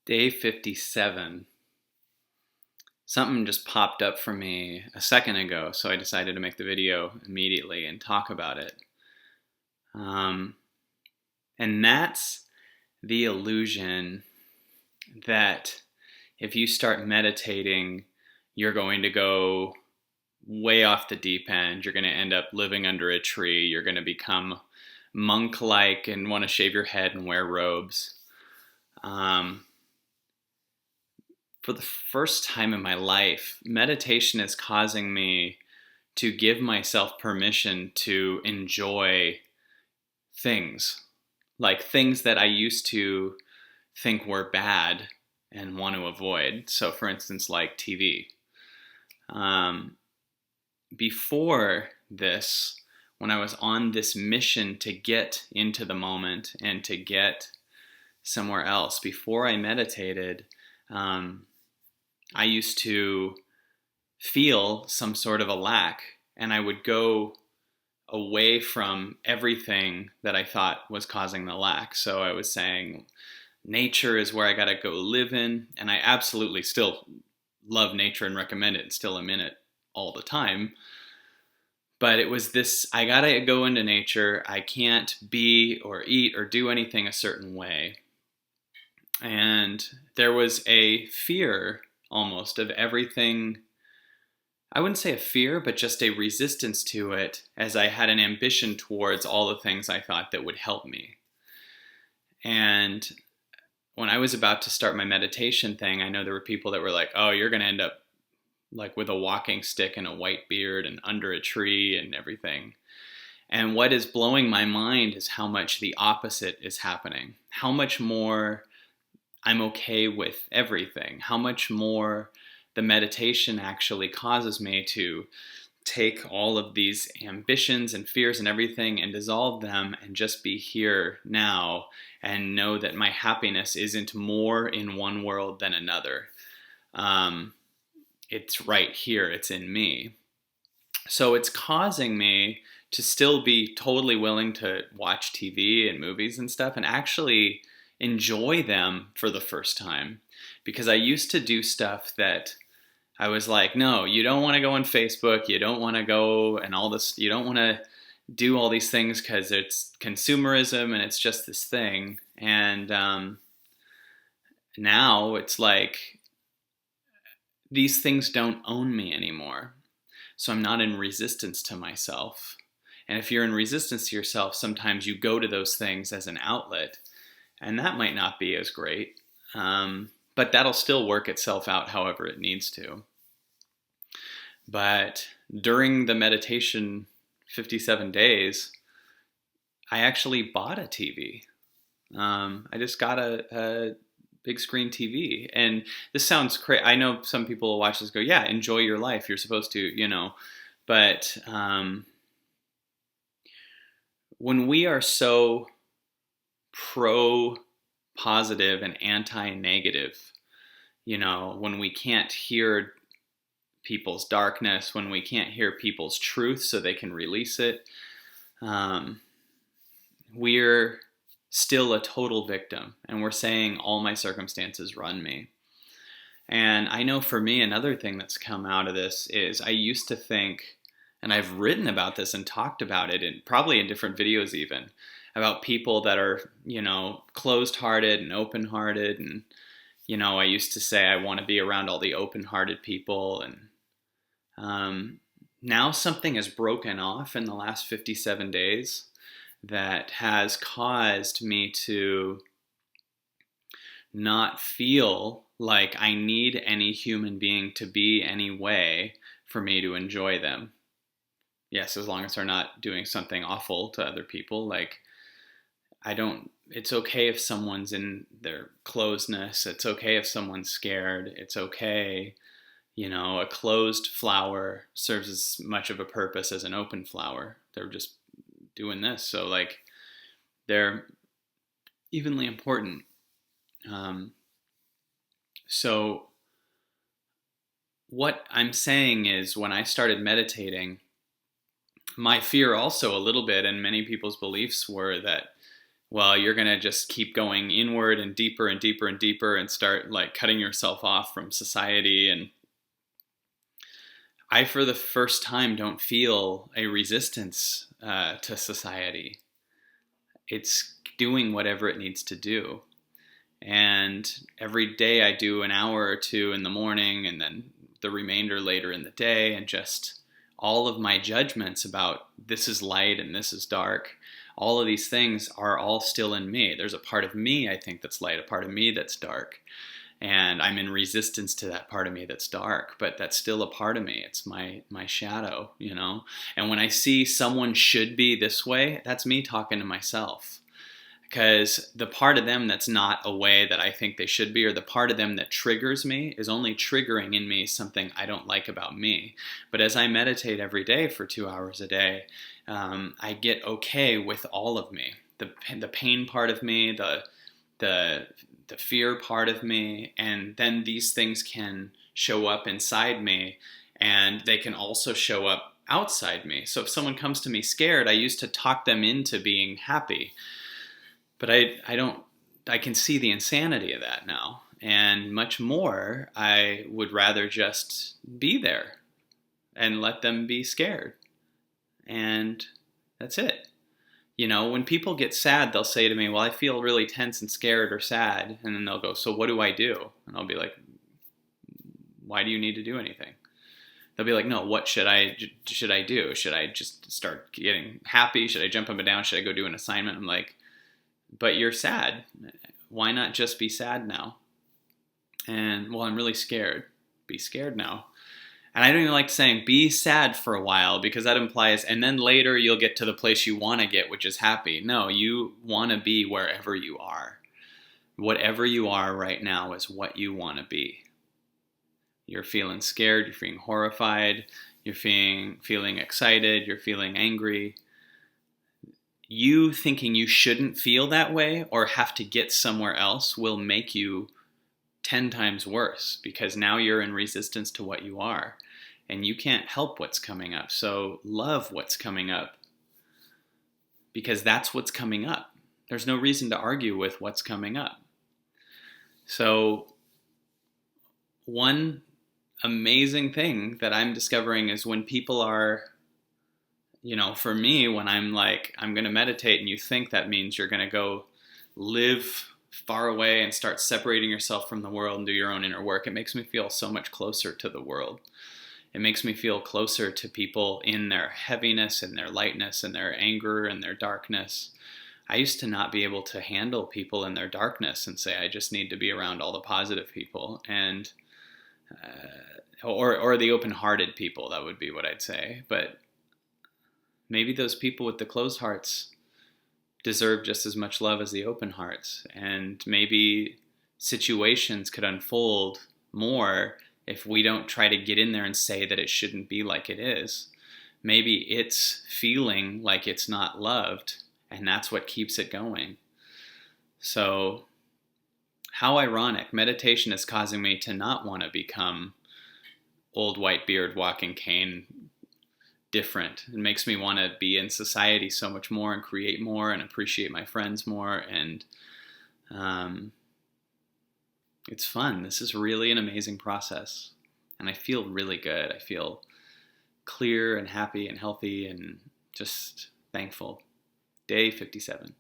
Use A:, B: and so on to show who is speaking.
A: Day 57. Something just popped up for me a second ago, so I decided to make the video immediately and talk about it. Um, and that's the illusion that if you start meditating, you're going to go way off the deep end. You're going to end up living under a tree. You're going to become monk-like and want to shave your head and wear robes. For the first time in my life, meditation is causing me to give myself permission to enjoy things, like things that I used to think were bad and want to avoid. So, for instance, like TV. Before this, when I was on this mission to get into the moment and to get somewhere else, before I meditated, I used to feel some sort of a lack, and I would go away from everything that I thought was causing the lack. So I was saying nature is where I gotta go live in, and I absolutely still love nature and recommend it and still am in it all the time. But it was this, I gotta go into nature, I can't be or eat or do anything a certain way. And there was a fear almost of everything. I wouldn't say a fear, but just a resistance to it, as I had an ambition towards all the things I thought that would help me. And when I was about to start my meditation thing, I know there were people that were like, oh, you're going to end up like with a walking stick and a white beard and under a tree and everything. And what is blowing my mind is how much the opposite is happening. How much more I'm okay with everything. How much more the meditation actually causes me to take all of these ambitions and fears and everything and dissolve them and just be here now and know that my happiness isn't more in one world than another. It's right here. It's in me. So it's causing me to still be totally willing to watch TV and movies and stuff and actually enjoy them for the first time, because I used to do stuff that I was like, no, you don't want to go on Facebook, you don't want to go and all this, you don't want to do all these things because it's consumerism and it's just this thing. And now it's like these things don't own me anymore. So I'm not in resistance to myself. And if you're in resistance to yourself, sometimes you go to those things as an outlet. And that might not be as great, but that'll still work itself out however it needs to. But during the meditation 57 days, I actually bought a TV. I just got a big screen TV. And this sounds crazy. I know some people will watch this and go, yeah, enjoy your life. You're supposed to, you know. But when we are so pro-positive and anti-negative, you know, when we can't hear people's darkness, when we can't hear people's truth so they can release it, we're still a total victim, and we're saying all my circumstances run me. And I know for me, another thing that's come out of this is I used to think, and I've written about this and talked about it, and probably in different videos even, about people that are, you know, closed-hearted and open-hearted. And, you know, I used to say I want to be around all the open-hearted people. And now something has broken off in the last 57 days that has caused me to not feel like I need any human being to be any way for me to enjoy them. Yes, as long as they're not doing something awful to other people. Like, it's okay if someone's in their closedness. It's okay if someone's scared. It's okay. You know, a closed flower serves as much of a purpose as an open flower. They're just doing this. So, like, they're evenly important. So what I'm saying is, when I started meditating, my fear also a little bit, and many people's beliefs were that well, you're going to just keep going inward and deeper and deeper and deeper and start like cutting yourself off from society. And I, for the first time, don't feel a resistance to society. It's doing whatever it needs to do. And every day I do an hour or two in the morning and then the remainder later in the day, and just all of my judgments about this is light and this is dark, all of these things are all still in me. There's a part of me, I think, that's light, a part of me that's dark. And I'm in resistance to that part of me that's dark, but that's still a part of me. It's my shadow, you know? And when I see someone should be this way, that's me talking to myself. Because the part of them that's not a way that I think they should be, or the part of them that triggers me, is only triggering in me something I don't like about me. But as I meditate every day for 2 hours a day, I get okay with all of me. The pain part of me, the fear part of me, and then these things can show up inside me, and they can also show up outside me. So if someone comes to me scared, I used to talk them into being happy. But I can see the insanity of that now. And much more, I would rather just be there and let them be scared. And that's it. You know, when people get sad, they'll say to me, well, I feel really tense and scared or sad. And then they'll go, so what do I do? And I'll be like, why do you need to do anything? They'll be like, no, what should I do? Should I just start getting happy? Should I jump up and down? Should I go do an assignment? I'm like, but you're sad. Why not just be sad now? And, well, I'm really scared. Be scared now. And I don't even like saying be sad for a while, because that implies, and then later you'll get to the place you want to get, which is happy. No, you want to be wherever you are. Whatever you are right now is what you want to be. You're feeling scared, you're feeling horrified, you're feeling excited, you're feeling angry. You thinking you shouldn't feel that way or have to get somewhere else will make you 10 times worse, because now you're in resistance to what you are and you can't help what's coming up. So love what's coming up, because that's what's coming up. There's no reason to argue with what's coming up. So one amazing thing that I'm discovering is when people are, you know, for me, when I'm like, I'm going to meditate, and you think that means you're going to go live far away and start separating yourself from the world and do your own inner work, it makes me feel so much closer to the world. It makes me feel closer to people in their heaviness and their lightness and their anger and their darkness. I used to not be able to handle people in their darkness and say, I just need to be around all the positive people, and or the open-hearted people. That would be what I'd say. But maybe those people with the closed hearts deserve just as much love as the open hearts. And maybe situations could unfold more if we don't try to get in there and say that it shouldn't be like it is. Maybe it's feeling like it's not loved, and that's what keeps it going. So how ironic. Meditation is causing me to not want to become old white beard walking cane different. It makes me want to be in society so much more and create more and appreciate my friends more. And it's fun. This is really an amazing process. And I feel really good. I feel clear and happy and healthy and just thankful. Day 57.